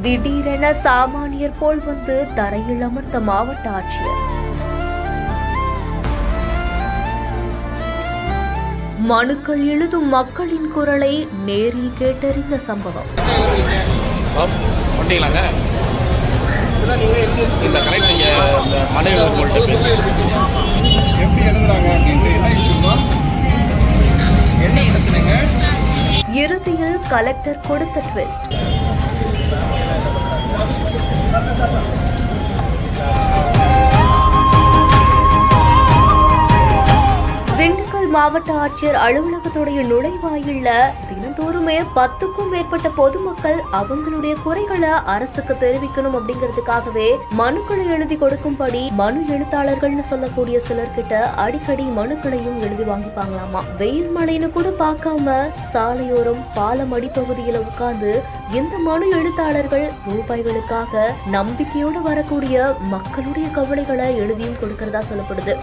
திடீரென சாமானியர் போல் வந்து தரையில் அமர்ந்த மாவட்ட ஆட்சியர். மனுக்கள் எழுதும் மக்களின் குரலை நேரில் கேட்டறிந்த சம்பவம். இறுதியில் கலெக்டர் கொடுத்த ட்விஸ்ட். திண்டுக்கல் மாவட்ட ஆட்சியர் அலுவலகத்துடைய நுழைவாயில்ல தினந்தோறுமே 10க்கும் மேற்பட்ட பொதுமக்கள் அவங்களுடைய குறைகளை அரசுக்கு தெரிவிக்கணும் அப்படிங்கிறதுக்காகவே மனுக்களை எழுதி கொடுக்கும்படி மனு எழுத்தாளர்கள்னு சொல்லக்கூடிய சிலர்கிட்ட அடிக்கடி மனுக்களையும் எழுதி வாங்கிப்பாங்களாமா. வெயில் மழைன்னு கூட பார்க்காம சாலையோரம் பாலம் அடிப்பகுதியில உட்கார்ந்து இந்த மனு எழுத்தாளர்கள் ரூபாய்களுக்காக நம்பிக்கையோடு வரக்கூடிய மக்களுடைய கவலைகளை எழுதியும் கொடுக்கறதா சொல்லப்படுது.